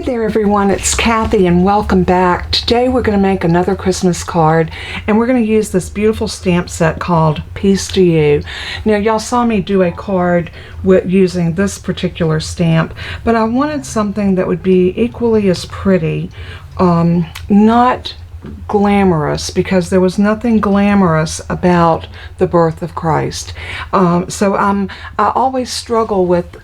there everyone, it's Kathy and welcome back. Today we're going to make another Christmas card and we're going to use this beautiful stamp set called Peace to You. Now y'all saw me do a card with using this particular stamp, but I wanted something that would be equally as pretty, not glamorous, because there was nothing glamorous about the birth of Christ. I always struggle with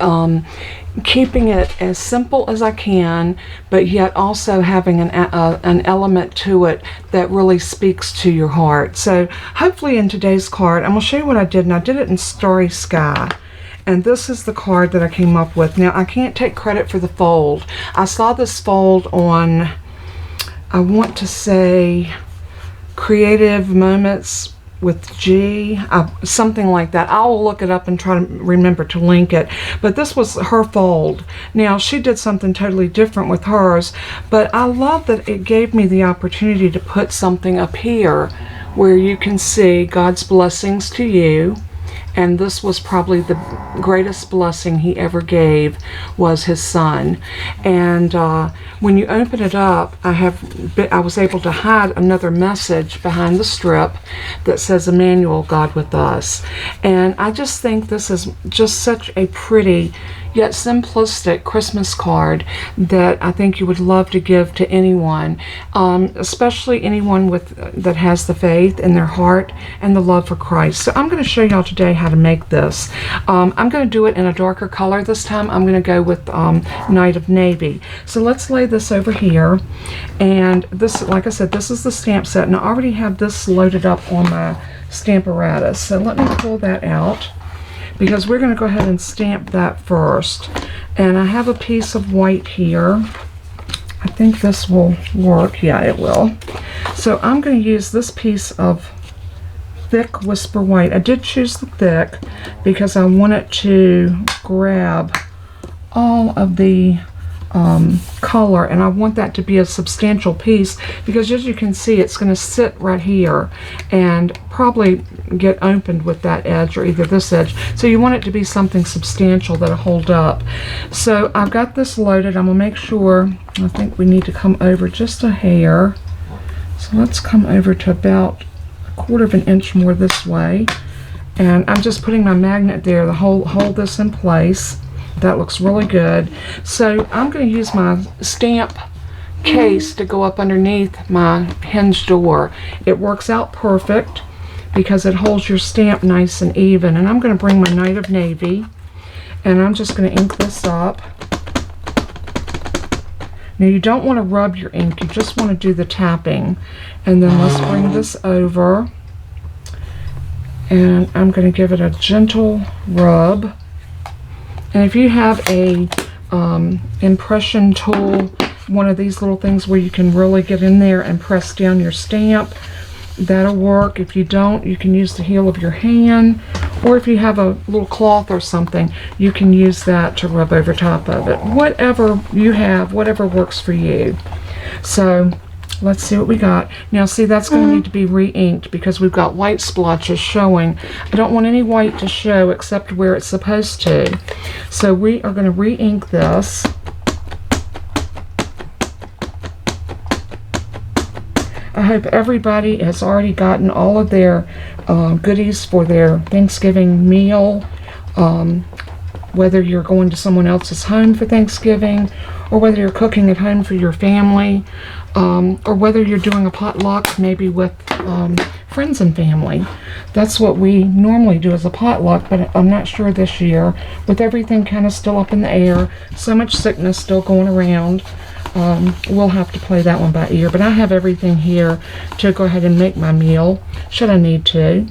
keeping it as simple as I can, but yet also having an element to it that really speaks to your heart. So hopefully in today's card, I'm going to show you what I did, and I did it in Starry Sky. And this is the card that I came up with. Now, I can't take credit for the fold. I saw this fold on, I want to say, Creative Moments with G, something like that. I will look it up and try to remember to link it. But this was her fold. Now, she did something totally different with hers, but I love that it gave me the opportunity to put something up here where you can see God's blessings to you. And this was probably the greatest blessing he ever gave, was his son. And when you open it up, I was able to hide another message behind the strip that says, Emmanuel, God with us. And I just think this is just such a pretty yet simplistic Christmas card that I think you would love to give to anyone, especially anyone that has the faith in their heart and the love for Christ. So I'm going to show y'all today how to make this. I'm going to do it in a darker color this time. I'm going to go with Night of Navy. So let's lay this over here. And this, like I said, this is the stamp set, and I already have this loaded up on my Stamparatus. So let me pull that out, because we're going to go ahead and stamp that first. And I have a piece of white here. I think this will work. Yeah, it will. So I'm going to use this piece of thick Whisper White. I did choose the thick because I want it to grab all of the color, and I want that to be a substantial piece, because as you can see, it's going to sit right here and probably get opened with that edge, or either this edge. So you want it to be something substantial that'll hold up. So I've got this loaded. I'm going to make sure, I think we need to come over just a hair. So let's come over to about 1/4 of an inch more this way. And I'm just putting my magnet there to hold this in place. That looks really good. So I'm going to use my stamp case to go up underneath my hinge door. It works out perfect because it holds your stamp nice and even. And I'm going to bring my Night of Navy, and I'm just going to ink this up. Now, you don't want to rub your ink, you just want to do the tapping. And then let's bring this over, and I'm going to give it a gentle rub. And if you have a impression tool, one of these little things where you can really get in there and press down your stamp, that'll work. If you don't, you can use the heel of your hand, or if you have a little cloth or something, you can use that to rub over top of it. Whatever you have, whatever works for you. So let's see what we got. Now see, that's going to need to be re-inked because we've got white splotches showing. I don't want any white to show except where it's supposed to. So we are going to re-ink this. I hope everybody has already gotten all of their goodies for their Thanksgiving meal, whether you're going to someone else's home for Thanksgiving, or whether you're cooking at home for your family, or whether you're doing a potluck maybe with friends and family. That's what we normally do as a potluck, but I'm not sure this year. With everything kind of still up in the air, so much sickness still going around, we'll have to play that one by ear. But I have everything here to go ahead and make my meal, should I need to.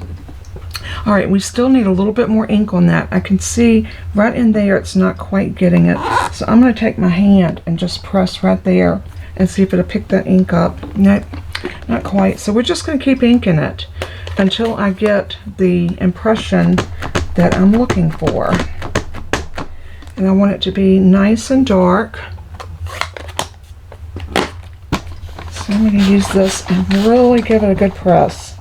Alright, we still need a little bit more ink on that. I can see right in there it's not quite getting it. So I'm going to take my hand and just press right there and see if it'll pick that ink up. Nope, not quite. So we're just going to keep inking it until I get the impression that I'm looking for. And I want it to be nice and dark. So I'm going to use this and really give it a good press.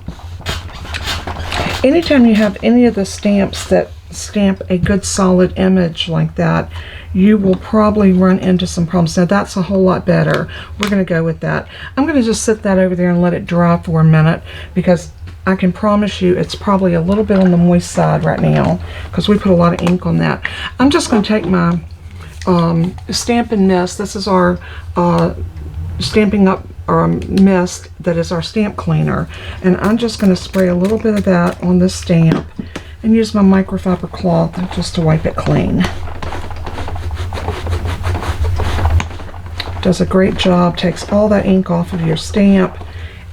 Anytime you have any of the stamps that stamp a good solid image like that, you will probably run into some problems. Now that's a whole lot better. We're going to go with that. I'm going to just sit that over there and let it dry for a minute, because I can promise you it's probably a little bit on the moist side right now because we put a lot of ink on that. I'm just going to take my Stampin' Mist. This is our Stampin' Up! Mist that is our stamp cleaner, and I'm just going to spray a little bit of that on this stamp and use my microfiber cloth just to wipe it clean. Does a great job, takes all that ink off of your stamp.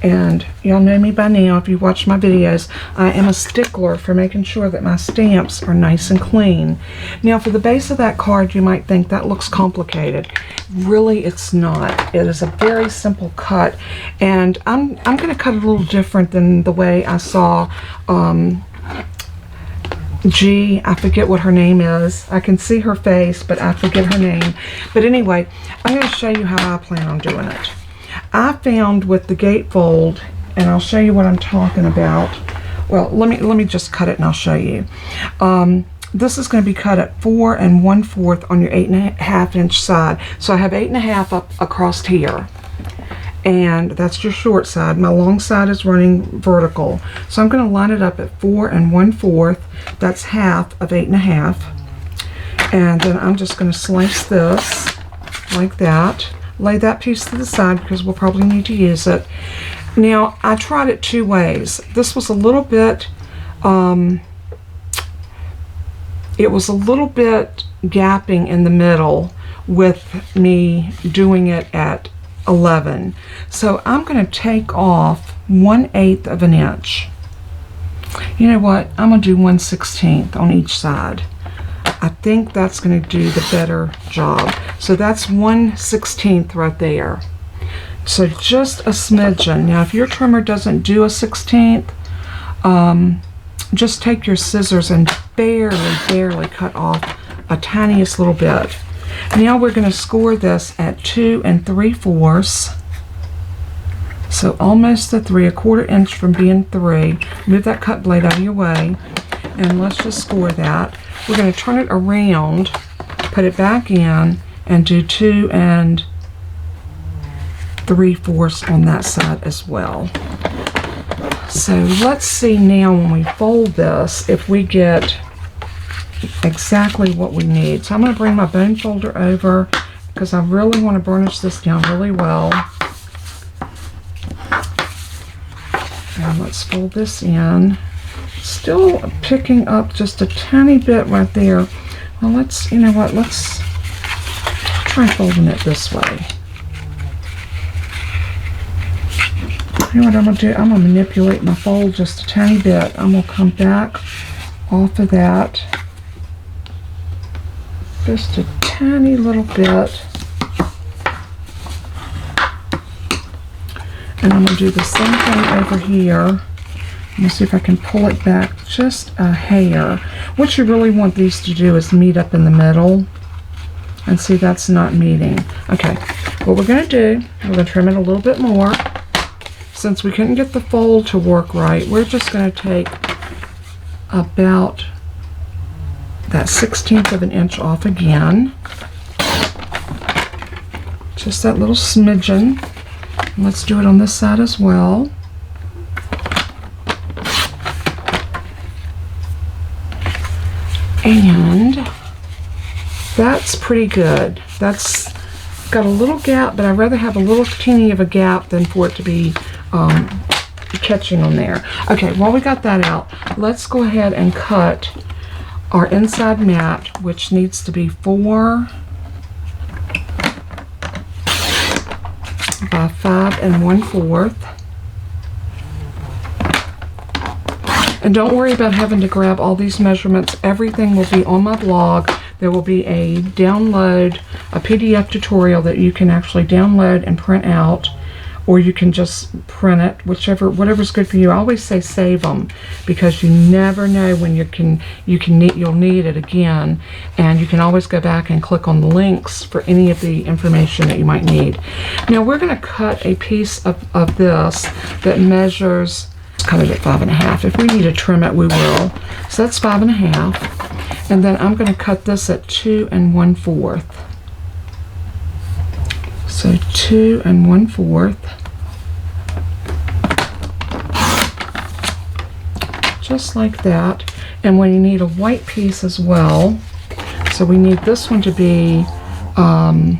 And y'all know me by now, if you watch my videos, I am a stickler for making sure that my stamps are nice and clean. Now for the base of that card, you might think that looks complicated. Really, it's not. It is a very simple cut, and I'm going to cut it a little different than the way I saw I forget what her name is. I can see her face, but I forget her name. But anyway, I'm going to show you how I plan on doing it. I found with the gatefold, and I'll show you what I'm talking about. Well, let me just cut it and I'll show you. This is going to be cut at 4 1/4 on your 8.5 inch side. So I have 8.5 up across here, and that's your short side. My long side is running vertical, so I'm going to line it up at 4 1/4. That's half of 8.5, and then I'm just going to slice this like that. Lay that piece to the side because we'll probably need to use it. Now, I tried it two ways. This was a little bit, it was a little bit gapping in the middle with me doing it at 11. So I'm going to take off 1/8 of an inch. You know what? I'm going to do 1/16 on each side. I think that's going to do the better job. So that's 1/16 right there. So just a smidgen. Now if your trimmer doesn't do a 1/16, just take your scissors and barely cut off a tiniest little bit. Now we're going to score this at 2 3/4. So almost the 3/4 inch from being 3. Move that cut blade out of your way, and let's just score that. We're going to turn it around, put it back in, and do 2 3/4 on that side as well. So let's see now when we fold this if we get exactly what we need. So I'm going to bring my bone folder over because I really want to burnish this down really well. And let's fold this in. Still picking up just a tiny bit right there. Well, let's, you know what, let's try folding it this way. You know what I'm going to do? I'm going to manipulate my fold just a tiny bit. I'm going to come back off of that just a tiny little bit. And I'm going to do the same thing over here. Let me see if I can pull it back just a hair. What you really want these to do is meet up in the middle. And see, that's not meeting. Okay, what we're going to do, we're going to trim it a little bit more. Since we couldn't get the fold to work right, we're just going to take about that 1/16 of an inch off again. Just that little smidgen. And let's do it on this side as well. And that's pretty good. That's got a little gap, but I'd rather have a little teeny of a gap than for it to be catching on there. Okay, while we got that out, let's go ahead and cut our inside mat, which needs to be 4 by 5 1/4. And don't worry about having to grab all these measurements. Everything will be on my blog. There will be a download, a PDF tutorial that you can actually download and print out, or you can just print it, whatever's good for you. I always say save them because you never know when you'll need it again, and you can always go back and click on the links for any of the information that you might need. Now we're going to cut a piece of this that measures cut it at 5.5. If we need to trim it, we will. So that's 5.5. And then I'm going to cut this at 2 1/4. So 2 1/4. Just like that. And when you need a white piece as well, so we need this one to be 1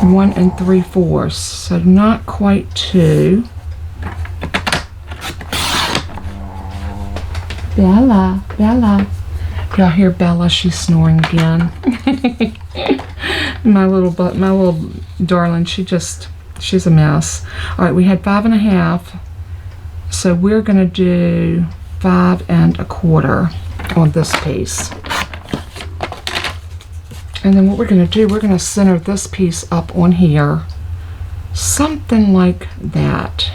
3/4, so not quite 2. Bella, Bella. Y'all hear Bella? She's snoring again. my little darling. She's a mess. All right, we had 5.5. So we're gonna do 5 1/4 on this piece. And then what we're going to do, we're going to center this piece up on here, something like that.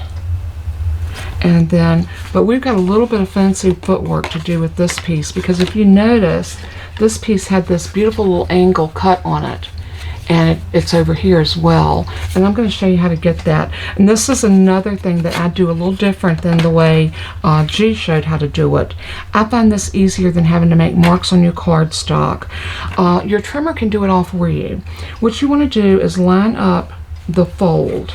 And then, but we've got a little bit of fancy footwork to do with this piece, because if you notice, this piece had this beautiful little angle cut on it, and it's over here as well. And I'm going to show you how to get that. And this is another thing that I do a little different than the way G showed how to do it. I find this easier than having to make marks on your cardstock. Your trimmer can do it all for you. What you want to do is line up the fold.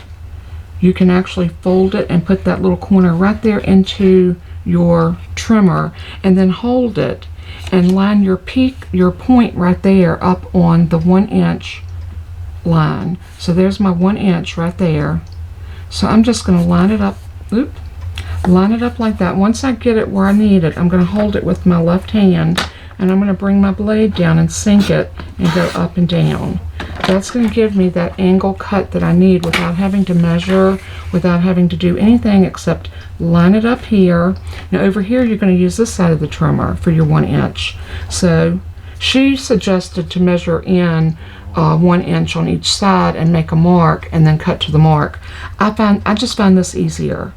You can actually fold it and put that little corner right there into your trimmer, and then hold it and line your point right there up on the 1 inch line. So there's my 1 inch right there. So I'm just going to line it up. Line it up like that. Once I get it where I need it, I'm going to hold it with my left hand, and I'm going to bring my blade down and sink it and go up and down. That's going to give me that angle cut that I need without having to measure, without having to do anything except line it up here. Now over here you're going to use this side of the trimmer for your 1 inch. So she suggested to measure in 1 inch on each side and make a mark and then cut to the mark. I just find this easier.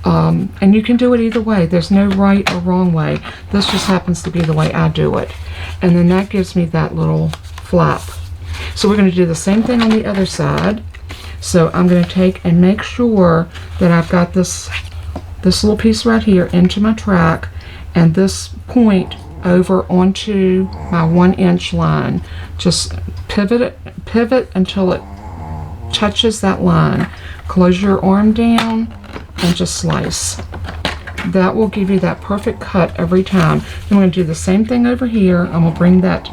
And you can do it either way. There's no right or wrong way. This just happens to be the way I do it. And then that gives me that little flap. So we're going to do the same thing on the other side. So I'm going to take and make sure that I've got this little piece right here into my track, and this point over onto my 1 inch line. Just pivot until it touches that line. Close your arm down and just slice. That will give you that perfect cut every time. I'm going to do the same thing over here. I'm going to bring that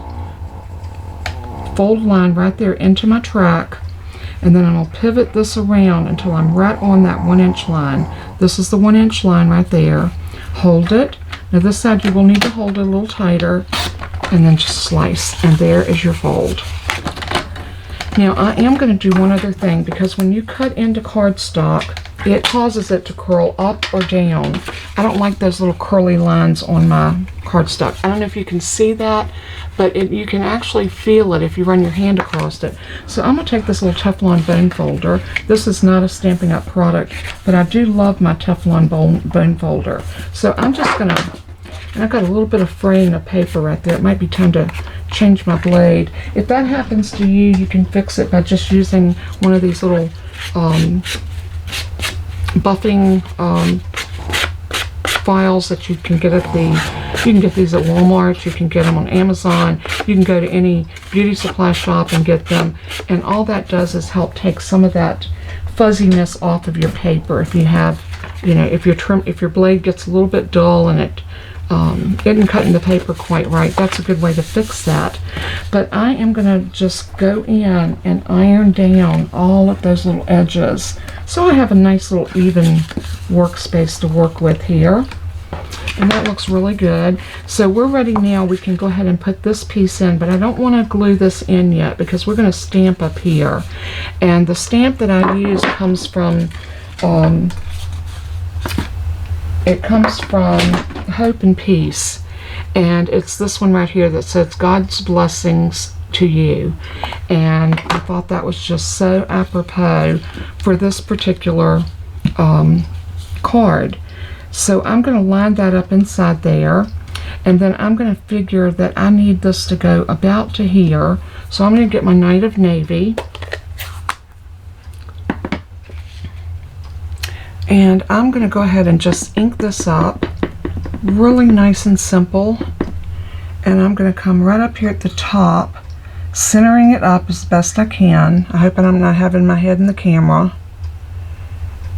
fold line right there into my track, and then I'm going to pivot this around until I'm right on that 1 inch line. This is the 1 inch line right there. Hold it. Now this side you will need to hold it a little tighter, and then just slice, and there is your fold. Now I am going to do one other thing, because when you cut into cardstock, it causes it to curl up or down. I don't like those little curly lines on my cardstock. I don't know if you can see that, but you can actually feel it if you run your hand across it. So I'm going to take this little Teflon bone folder. This is not a Stampin' Up! Product, but I do love my Teflon bone folder. So I'm just going to, and I've got a little bit of fraying of paper right there. It might be time to change my blade. If that happens to you, you can fix it by just using one of these little buffing files that you can get at you can get these at Walmart, you can get them on Amazon, you can go to any beauty supply shop and get them, and all that does is help take some of that fuzziness off of your paper. If you have, if your blade gets a little bit dull and it isn't cutting the paper quite right, that's a good way to fix that. But I am going to just go in and iron down all of those little edges, so I have a nice little even workspace to work with here. And that looks really good. So we're ready now. We can go ahead and put this piece in, but I don't want to glue this in yet because we're going to stamp up here. And the stamp that I use comes from Hope and Peace, and it's this one right here that says God's blessings to you. And I thought that was just so apropos for this particular card. So I'm going to line that up inside there, and then I'm going to figure that I need this to go about to here. So I'm going to get my Night of Navy, And I'm going to go ahead and just ink this up really nice and simple. And I'm going to come right up here at the top, centering it up as best I can. I hope I'm not having my head in the camera.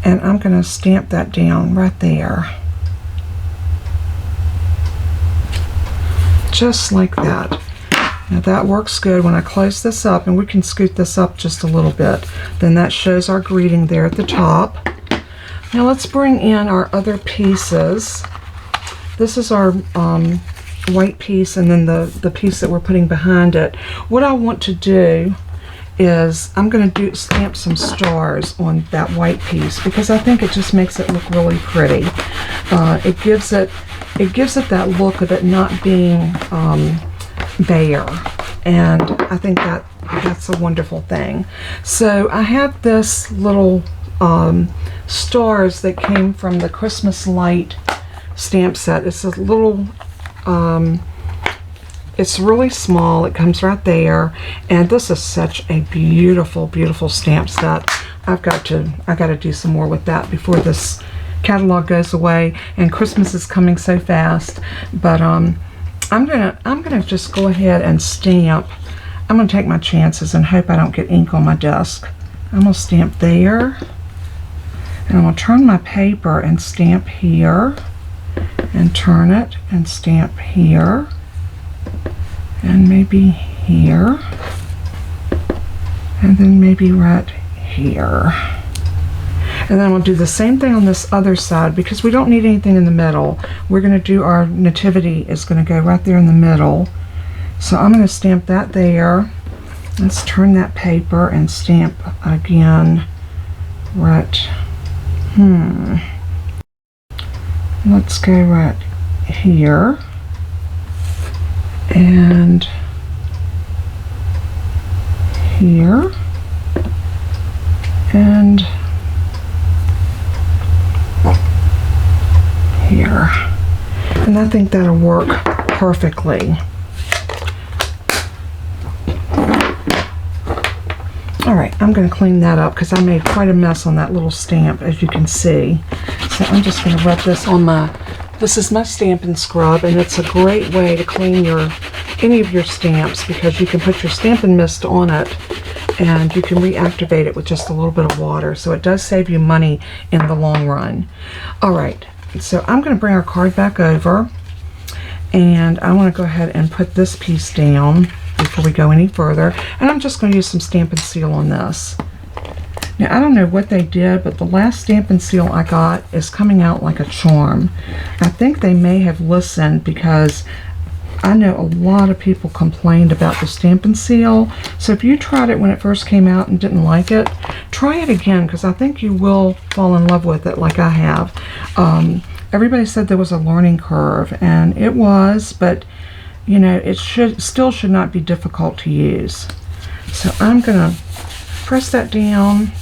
And I'm going to stamp that down right there. Just like that. Now that works good. When I close this up, and we can scoot this up just a little bit, then that shows our greeting there at the top. Now let's bring in our other pieces. This is our white piece, and then the piece that we're putting behind it. What I want to do is I'm going to stamp some stars on that white piece because I think it just makes it look really pretty. It gives it that look of it not being bare, and I think that's a wonderful thing. So I have this little stars that came from the Christmas Light stamp set. It's a little it's really small. It comes right there, and this is such a beautiful stamp set. I got to do some more with that before this catalog goes away, and Christmas is coming so fast. But I'm gonna just go ahead and stamp. I'm gonna take my chances and hope I don't get ink on my desk. I'm gonna stamp there, and I'm gonna turn my paper and stamp here, and turn it and stamp here, and maybe here, and then maybe right here. And then I'm going to do the same thing on this other side because we don't need anything in the middle. We're going to do our nativity is going to go right there in the middle. So I'm going to stamp that there. Let's turn that paper and stamp again right. Let's go right here. And here. And here. And I think that'll work perfectly. Alright, I'm going to clean that up because I made quite a mess on that little stamp, as you can see. So I'm just going to rub this on this is my Stampin' Scrub, and it's a great way to clean any of your stamps because you can put your Stampin' Mist on it and you can reactivate it with just a little bit of water. So it does save you money in the long run. Alright, so I'm going to bring our card back over, and I want to go ahead and put this piece down before we go any further. And I'm just going to use some Stampin' Seal on this. Now, I don't know what they did, but the last Stampin' Seal I got is coming out like a charm. I think they may have listened because I know a lot of people complained about the Stampin' Seal. So if you tried it when it first came out and didn't like it, try it again because I think you will fall in love with it like I have. Everybody said there was a learning curve, and it was, but you know, it still should not be difficult to use. So I'm going to press that down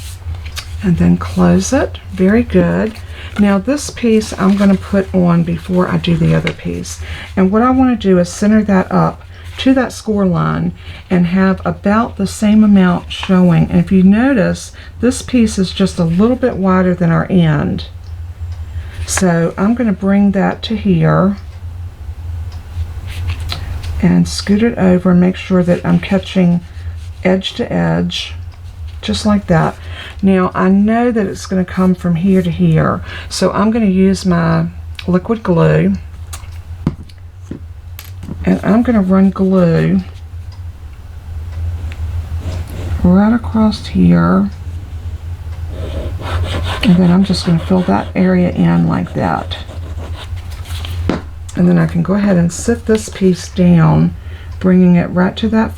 and then close it. Very good. Now this piece I'm going to put on before I do the other piece. And what I want to do is center that up to that score line and have about the same amount showing. And if you notice, this piece is just a little bit wider than our end. So I'm going to bring that to here and scoot it over and make sure that I'm catching edge to edge, just like that. Now I know that it's going to come from here to here, so I'm going to use my liquid glue, and I'm going to run glue right across here, and then I'm just going to fill that area in like that. And then I can go ahead and sit this piece down, bringing it right to that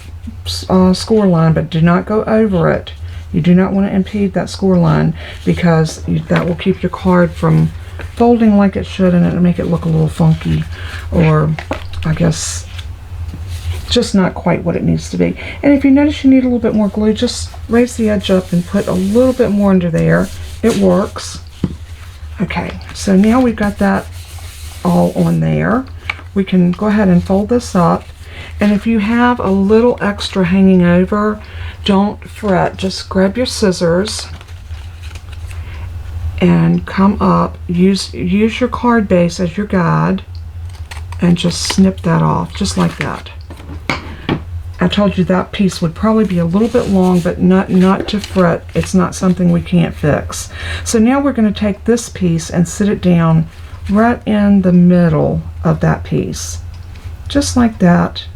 score line, but do not go over it. You do not want to impede that score line because that will keep your card from folding like it should, and it'll make it look a little funky, or I guess just not quite what it needs to be. And if you notice you need a little bit more glue, just raise the edge up and put a little bit more under there. It works. Okay, so now we've got that all on there. We can go ahead and fold this up, and if you have a little extra hanging over, don't fret. Just grab your scissors and come up. Use your card base as your guide and just snip that off, just like that. I told you that piece would probably be a little bit long, but not to fret. It's not something we can't fix. So now we're going to take this piece and sit it down right in the middle of that piece, just like that.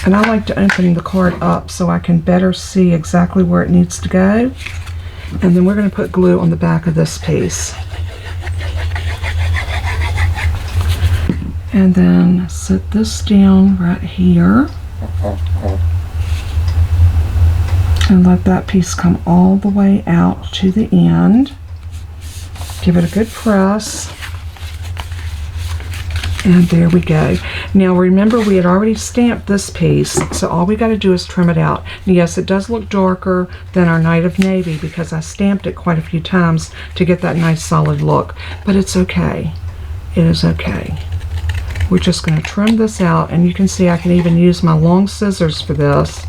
And I like to open the card up so I can better see exactly where it needs to go. And then we're going to put glue on the back of this piece. And then sit this down right here. And let that piece come all the way out to the end. Give it a good press. And there we go. Now remember, we had already stamped this piece, so all we got to do is trim it out. And yes, it does look darker than our Night of Navy because I stamped it quite a few times to get that nice solid look, but it's okay. It is okay. We're just going to trim this out, and you can see I can even use my long scissors for this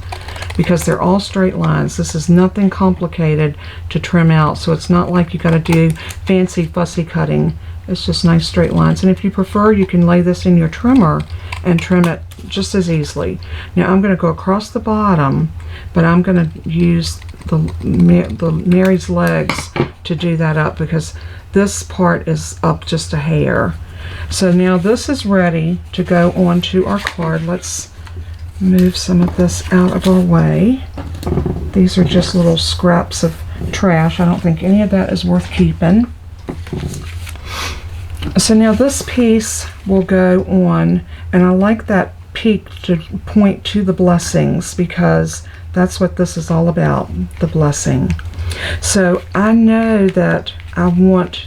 because they're all straight lines. This is nothing complicated to trim out, so it's not like you got to do fancy fussy cutting. It's just nice straight lines. And if you prefer, you can lay this in your trimmer and trim it just as easily. Now I'm going to go across the bottom, but I'm going to use the Mary's legs to do that up because this part is up just a hair. So now this is ready to go onto our card. Let's move some of this out of our way. These are just little scraps of trash. I don't think any of that is worth keeping. So now this piece will go on, and I like that peak to point to the blessings because that's what this is all about, the blessing. So I know that I want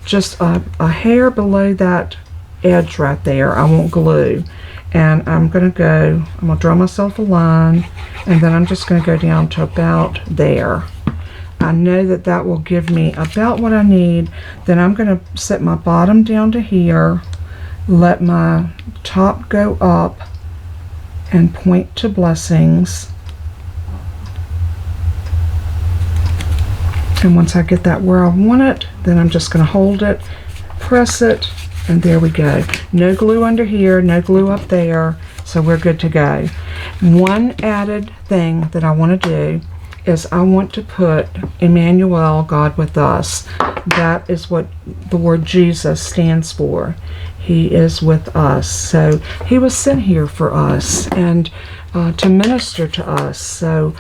just a hair below that edge right there. I want glue, and I'm going to draw myself a line, and then I'm just going to go down to about there. I know that that will give me about what I need. Then I'm going to set my bottom down to here, let my top go up, and point to blessings. And once I get that where I want it, then I'm just going to hold it, press it, and there we go. No glue under here, no glue up there, so we're good to go. One added thing that I want to do is I want to put Emmanuel, God with us. That is what the word Jesus stands for. He is with us. So he was sent here for us and to minister to us. So,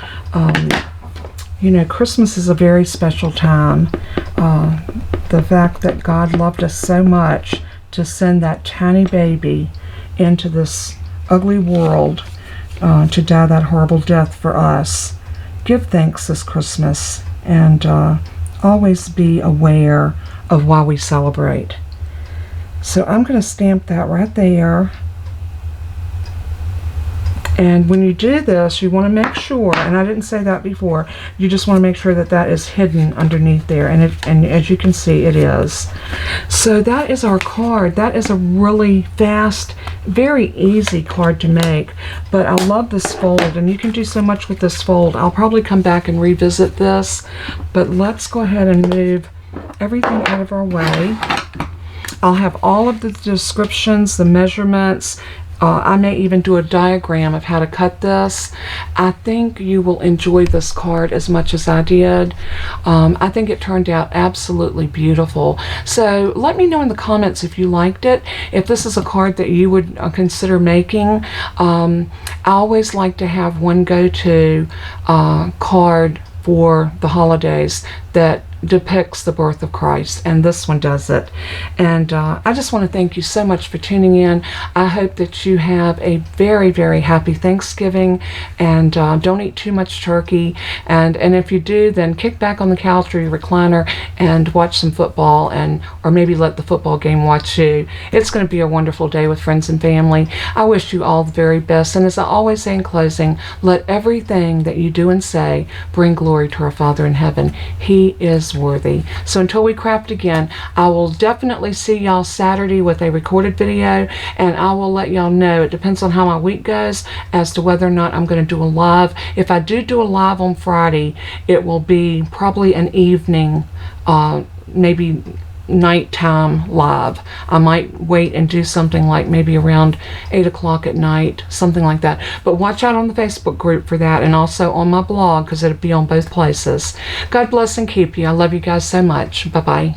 you know, Christmas is a very special time. The fact that God loved us so much to send that tiny baby into this ugly world to die that horrible death for us. Give thanks this Christmas, and always be aware of why we celebrate. So I'm going to stamp that right there. And when you do this, you want to make sure, and I didn't say that before, you just want to make sure that that is hidden underneath there, and as you can see, it is. So that is our card. That is a really fast, very easy card to make, but I love this fold, and you can do so much with this fold. I'll probably come back and revisit this, but let's go ahead and move everything out of our way. I'll have all of the descriptions, the measurements. I may even do a diagram of how to cut this. I think you will enjoy this card as much as I did. I think it turned out absolutely beautiful. So let me know in the comments if you liked it, if this is a card that you would consider making. I always like to have one go-to card for the holidays that depicts the birth of Christ, and this one does it. And I just want to thank you so much for tuning in. I hope that you have a very, very happy Thanksgiving, and don't eat too much turkey, and if you do, then kick back on the couch or your recliner and watch some football, or maybe let the football game watch you. It's going to be a wonderful day with friends and family. I wish you all the very best, and as I always say in closing, let everything that you do and say bring glory to our Father in heaven. He is newsworthy. So until we craft again, I will definitely see y'all Saturday with a recorded video, and I will let y'all know. It depends on how my week goes as to whether or not I'm going to do a live. If I do a live on Friday, it will be probably an evening, maybe nighttime live. I might wait and do something like maybe around 8 o'clock at night, something like that. But watch out on the Facebook group for that, and also on my blog, because it'll be on both places. God bless and keep you. I love you guys so much. Bye-bye.